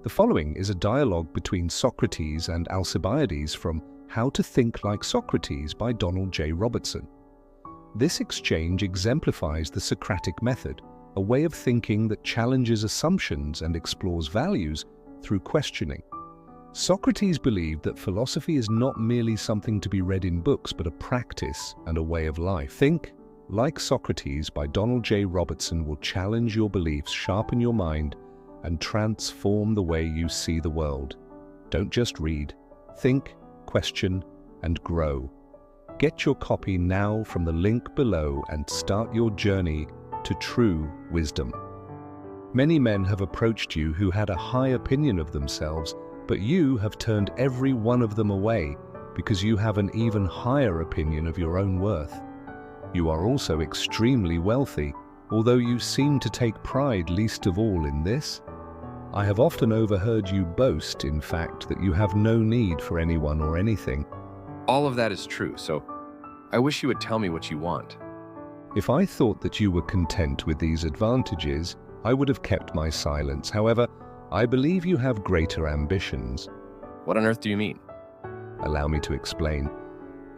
The following is a dialogue between Socrates and Alcibiades from How to Think Like Socrates by Donald J. Robertson. This exchange exemplifies the Socratic method, a way of thinking that challenges assumptions and explores values through questioning. Socrates believed that philosophy is not merely something to be read in books, but a practice and a way of life. Think Like Socrates by Donald J. Robertson will challenge your beliefs, sharpen your mind, and transform the way you see the world. Don't just read. Think, question, and grow. Get your copy now from the link below and start your journey to true wisdom. Many men have approached you who had a high opinion of themselves, but you have turned every one of them away because you have an even higher opinion of your own worth. You are also extremely wealthy, although you seem to take pride least of all in this. I have often overheard you boast, in fact, that you have no need for anyone or anything. All of that is true, so I wish you would tell me what you want. If I thought that you were content with these advantages, I would have kept my silence. However, I believe you have greater ambitions. What on earth do you mean? Allow me to explain.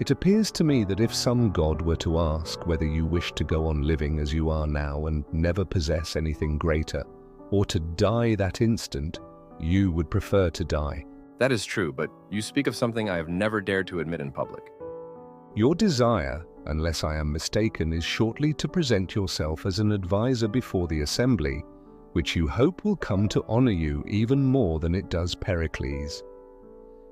It appears to me that if some god were to ask whether you wish to go on living as you are now and never possess anything greater, or to die that instant, you would prefer to die. That is true, but you speak of something I have never dared to admit in public. Your desire, unless I am mistaken, is shortly to present yourself as an advisor before the assembly, which you hope will come to honor you even more than it does Pericles.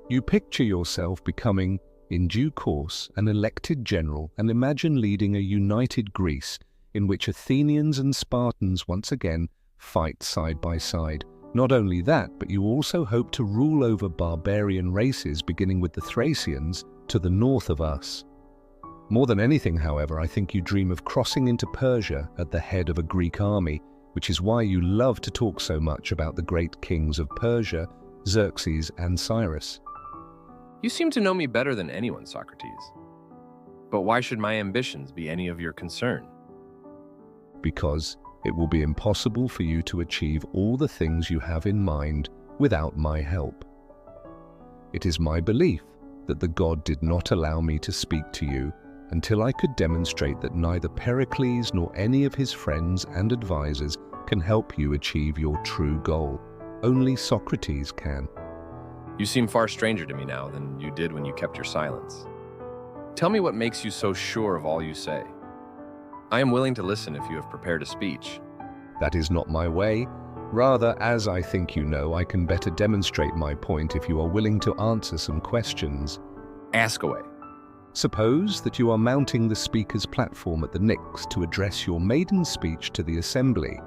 You picture yourself becoming, in due course, an elected general and imagine leading a united Greece in which Athenians and Spartans once again fight side by side. Not only that, but you also hope to rule over barbarian races beginning with the Thracians to the north of us. More than anything, however, I think you dream of crossing into Persia at the head of a Greek army, which is why you love to talk so much about the great kings of Persia, Xerxes and Cyrus. You seem to know me better than anyone, Socrates. But why should my ambitions be any of your concern? Because it will be impossible for you to achieve all the things you have in mind without my help. It is my belief that the god did not allow me to speak to you until I could demonstrate that neither Pericles nor any of his friends and advisors can help you achieve your true goal. Only Socrates can. You seem far stranger to me now than you did when you kept your silence. Tell me what makes you so sure of all you say. I am willing to listen if you have prepared a speech. That is not my way. Rather, as I think you know, I can better demonstrate my point if you are willing to answer some questions. Ask away. Suppose that you are mounting the speaker's platform at the Knicks to address your maiden speech to the assembly.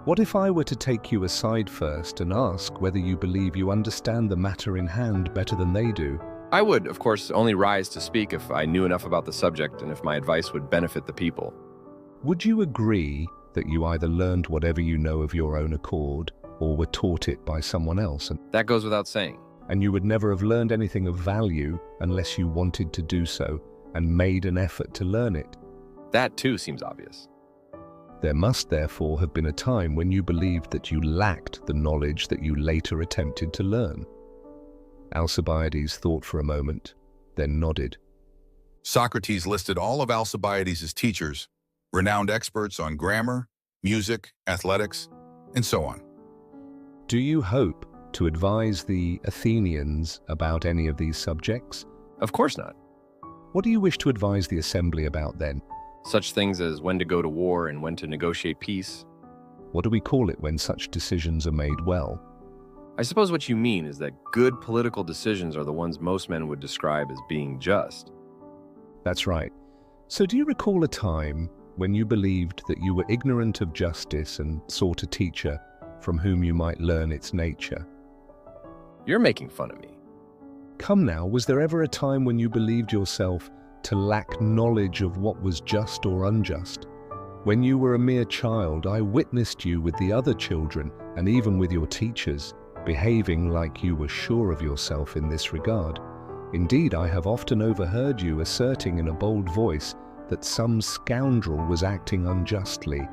What if I were to take you aside first and ask whether you believe you understand the matter in hand better than they do? I would, of course, only rise to speak if I knew enough about the subject and if my advice would benefit the people. Would you agree that you either learned whatever you know of your own accord or were taught it by someone else? That goes without saying. And you would never have learned anything of value unless you wanted to do so and made an effort to learn it. That too seems obvious. There must therefore have been a time when you believed that you lacked the knowledge that you later attempted to learn. Alcibiades thought for a moment, then nodded. Socrates listed all of Alcibiades' teachers, renowned experts on grammar, music, athletics, and so on. Do you hope to advise the Athenians about any of these subjects? Of course not. What do you wish to advise the assembly about then? Such things as when to go to war and when to negotiate peace. What do we call it when such decisions are made well? I suppose what you mean is that good political decisions are the ones most men would describe as being just. That's right. So do you recall a time when you believed that you were ignorant of justice and sought a teacher from whom you might learn its nature? You're making fun of me. Come now, was there ever a time when you believed yourself to lack knowledge of what was just or unjust? When you were a mere child, I witnessed you with the other children and even with your teachers, behaving like you were sure of yourself in this regard. Indeed, I have often overheard you asserting in a bold voice that some scoundrel was acting unjustly.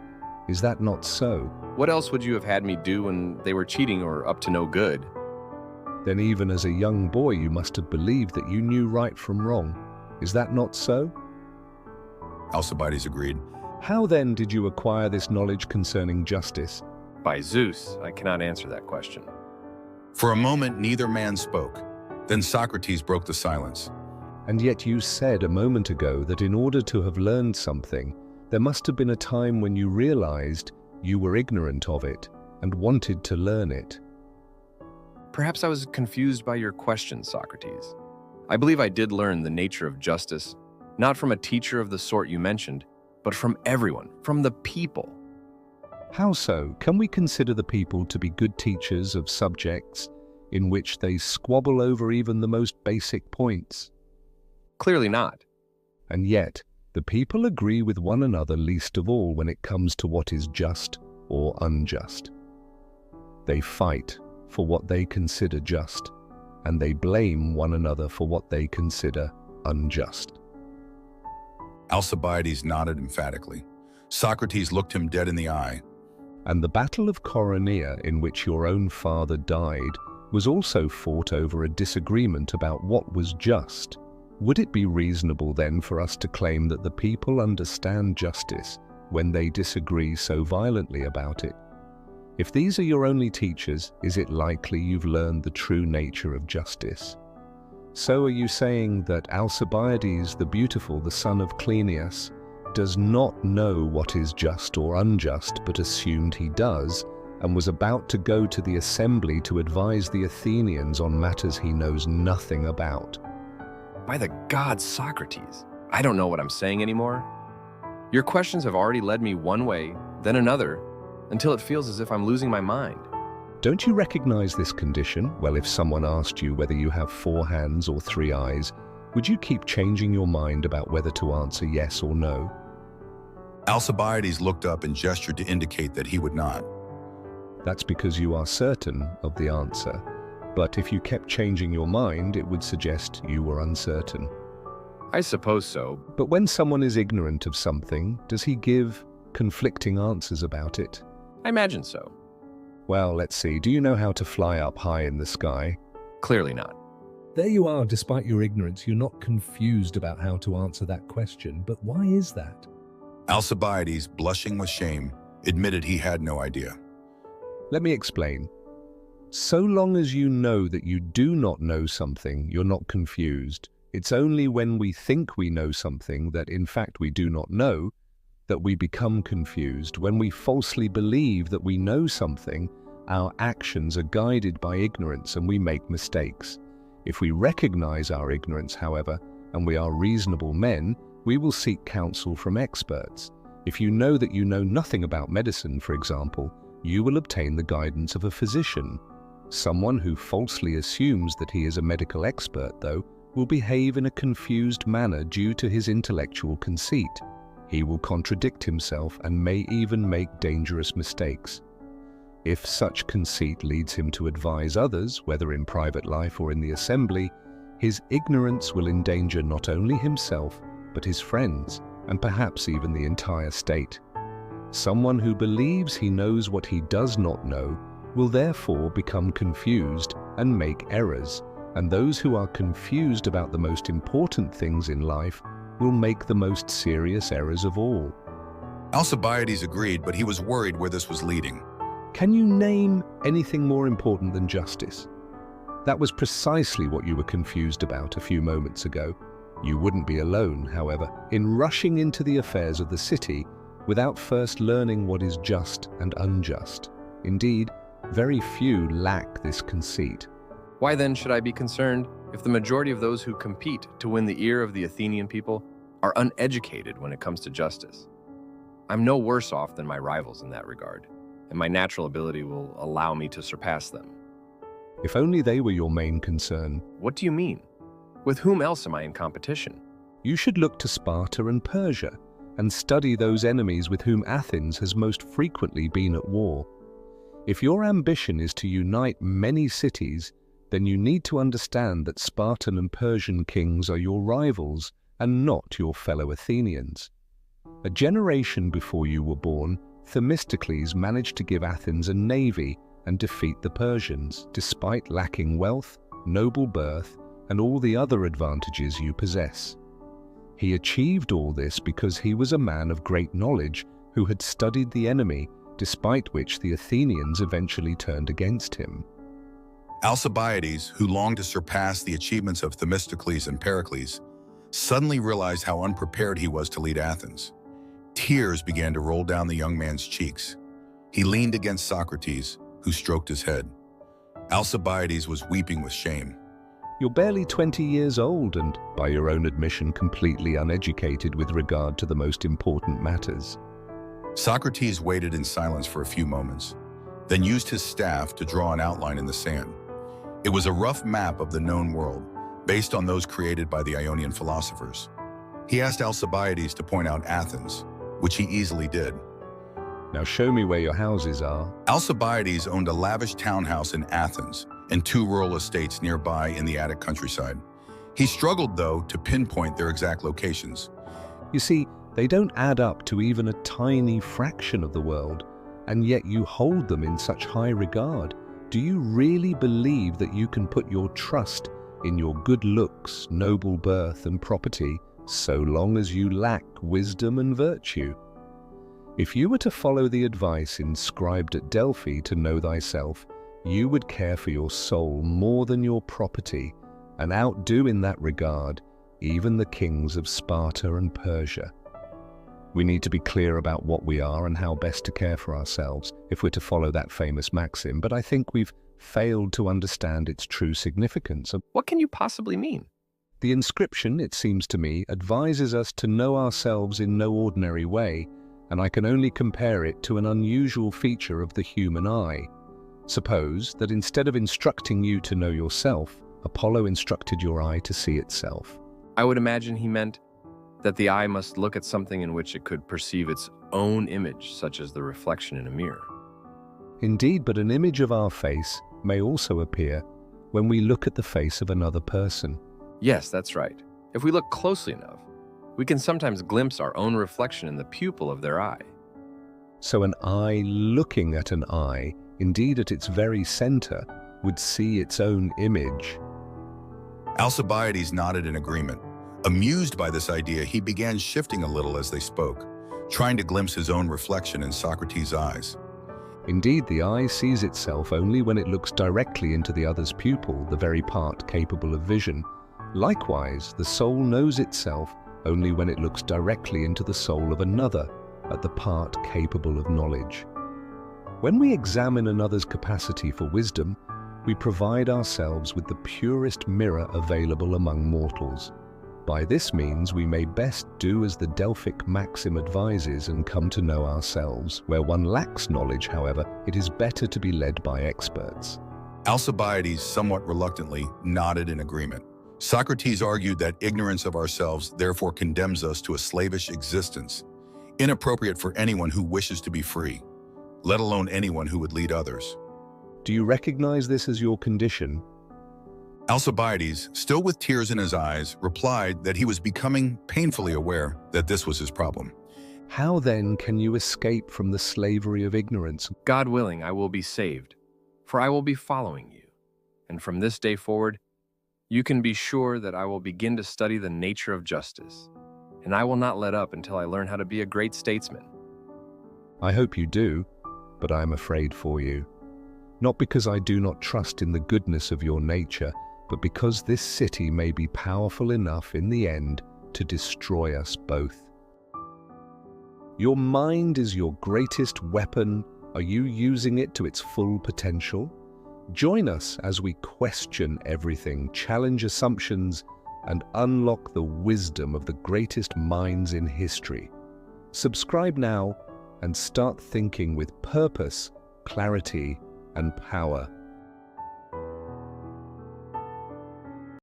Is that not so? What else would you have had me do when they were cheating or up to no good? Then even as a young boy you must have believed that you knew right from wrong. Is that not so? Alcibiades agreed. How then did you acquire this knowledge concerning justice? By Zeus, I cannot answer that question. For a moment, neither man spoke. Then Socrates broke the silence. And yet you said a moment ago that in order to have learned something, there must have been a time when you realized you were ignorant of it and wanted to learn it. Perhaps I was confused by your question, Socrates. I believe I did learn the nature of justice, not from a teacher of the sort you mentioned, but from everyone, from the people. How so? Can we consider the people to be good teachers of subjects in which they squabble over even the most basic points? Clearly not. And yet, the people agree with one another least of all when it comes to what is just or unjust. They fight for what they consider just, and they blame one another for what they consider unjust. Alcibiades nodded emphatically. Socrates looked him dead in the eye. And the Battle of Coronea, in which your own father died, was also fought over a disagreement about what was just. Would it be reasonable then for us to claim that the people understand justice when they disagree so violently about it? If these are your only teachers, is it likely you've learned the true nature of justice? So are you saying that Alcibiades the Beautiful, the son of Cleinias, does not know what is just or unjust, but assumed he does, and was about to go to the assembly to advise the Athenians on matters he knows nothing about? By the gods, Socrates, I don't know what I'm saying anymore. Your questions have already led me one way, then another, until it feels as if I'm losing my mind. Don't you recognize this condition? Well, if someone asked you whether you have 4 hands or 3 eyes, would you keep changing your mind about whether to answer yes or no? Alcibiades looked up and gestured to indicate that he would not. That's because you are certain of the answer. But if you kept changing your mind, it would suggest you were uncertain. I suppose so. But when someone is ignorant of something, does he give conflicting answers about it? I imagine so. Well, let's see. Do you know how to fly up high in the sky? Clearly not. There you are. Despite your ignorance, you're not confused about how to answer that question. But why is that? Alcibiades, blushing with shame, admitted he had no idea. Let me explain. So long as you know that you do not know something, you're not confused. It's only when we think we know something that in fact we do not know that we become confused. When we falsely believe that we know something, our actions are guided by ignorance and we make mistakes. If we recognize our ignorance, however, and we are reasonable men, we will seek counsel from experts. If you know that you know nothing about medicine, for example, you will obtain the guidance of a physician. Someone who falsely assumes that he is a medical expert, though, will behave in a confused manner due to his intellectual conceit. He will contradict himself and may even make dangerous mistakes. If such conceit leads him to advise others, whether in private life or in the assembly, his ignorance will endanger not only himself, but his friends, and perhaps even the entire state. Someone who believes he knows what he does not know will therefore become confused and make errors, and those who are confused about the most important things in life will make the most serious errors of all. Alcibiades agreed, but he was worried where this was leading. Can you name anything more important than justice? That was precisely what you were confused about a few moments ago. You wouldn't be alone, however, in rushing into the affairs of the city without first learning what is just and unjust. Indeed, very few lack this conceit. Why then should I be concerned if the majority of those who compete to win the ear of the Athenian people are uneducated when it comes to justice? I'm no worse off than my rivals in that regard, and my natural ability will allow me to surpass them. If only they were your main concern. What do you mean? With whom else am I in competition? You should look to Sparta and Persia and study those enemies with whom Athens has most frequently been at war. If your ambition is to unite many cities, then you need to understand that Spartan and Persian kings are your rivals and not your fellow Athenians. A generation before you were born, Themistocles managed to give Athens a navy and defeat the Persians, despite lacking wealth, noble birth, and all the other advantages you possess. He achieved all this because he was a man of great knowledge who had studied the enemy, despite which the Athenians eventually turned against him. Alcibiades, who longed to surpass the achievements of Themistocles and Pericles, suddenly realized how unprepared he was to lead Athens. Tears began to roll down the young man's cheeks. He leaned against Socrates, who stroked his head. Alcibiades was weeping with shame. You're barely 20 years old and, by your own admission, completely uneducated with regard to the most important matters. Socrates waited in silence for a few moments, then used his staff to draw an outline in the sand. It was a rough map of the known world, based on those created by the Ionian philosophers. He asked Alcibiades to point out Athens, which he easily did. Now show me where your houses are. Alcibiades owned a lavish townhouse in Athens and 2 rural estates nearby in the Attic countryside. He struggled, though, to pinpoint their exact locations. You see, they don't add up to even a tiny fraction of the world, and yet you hold them in such high regard. Do you really believe that you can put your trust in your good looks, noble birth, and property, so long as you lack wisdom and virtue? If you were to follow the advice inscribed at Delphi to know thyself, you would care for your soul more than your property, and outdo in that regard even the kings of Sparta and Persia. We need to be clear about what we are and how best to care for ourselves if we're to follow that famous maxim, but I think we've failed to understand its true significance. What can you possibly mean? The inscription, it seems to me, advises us to know ourselves in no ordinary way, and I can only compare it to an unusual feature of the human eye. Suppose that instead of instructing you to know yourself, Apollo instructed your eye to see itself. I would imagine he meant that the eye must look at something in which it could perceive its own image, such as the reflection in a mirror. Indeed, but an image of our face may also appear when we look at the face of another person. Yes, that's right. If we look closely enough, we can sometimes glimpse our own reflection in the pupil of their eye. So an eye looking at an eye, indeed at its very center, would see its own image. Alcibiades nodded in agreement. Amused by this idea, he began shifting a little as they spoke, trying to glimpse his own reflection in Socrates' eyes. Indeed, the eye sees itself only when it looks directly into the other's pupil, the very part capable of vision. Likewise, the soul knows itself only when it looks directly into the soul of another, at the part capable of knowledge. When we examine another's capacity for wisdom, we provide ourselves with the purest mirror available among mortals. By this means, we may best do as the Delphic maxim advises and come to know ourselves. Where one lacks knowledge, however, it is better to be led by experts. Alcibiades, somewhat reluctantly, nodded in agreement. Socrates argued that ignorance of ourselves therefore condemns us to a slavish existence, inappropriate for anyone who wishes to be free, let alone anyone who would lead others. Do you recognize this as your condition? Alcibiades, still with tears in his eyes, replied that he was becoming painfully aware that this was his problem. How then can you escape from the slavery of ignorance? God willing, I will be saved, for I will be following you. And from this day forward, you can be sure that I will begin to study the nature of justice, and I will not let up until I learn how to be a great statesman. I hope you do, but I am afraid for you. Not because I do not trust in the goodness of your nature, but because this city may be powerful enough in the end to destroy us both. Your mind is your greatest weapon. Are you using it to its full potential? Join us as we question everything, challenge assumptions, and unlock the wisdom of the greatest minds in history. Subscribe now and start thinking with purpose, clarity, and power.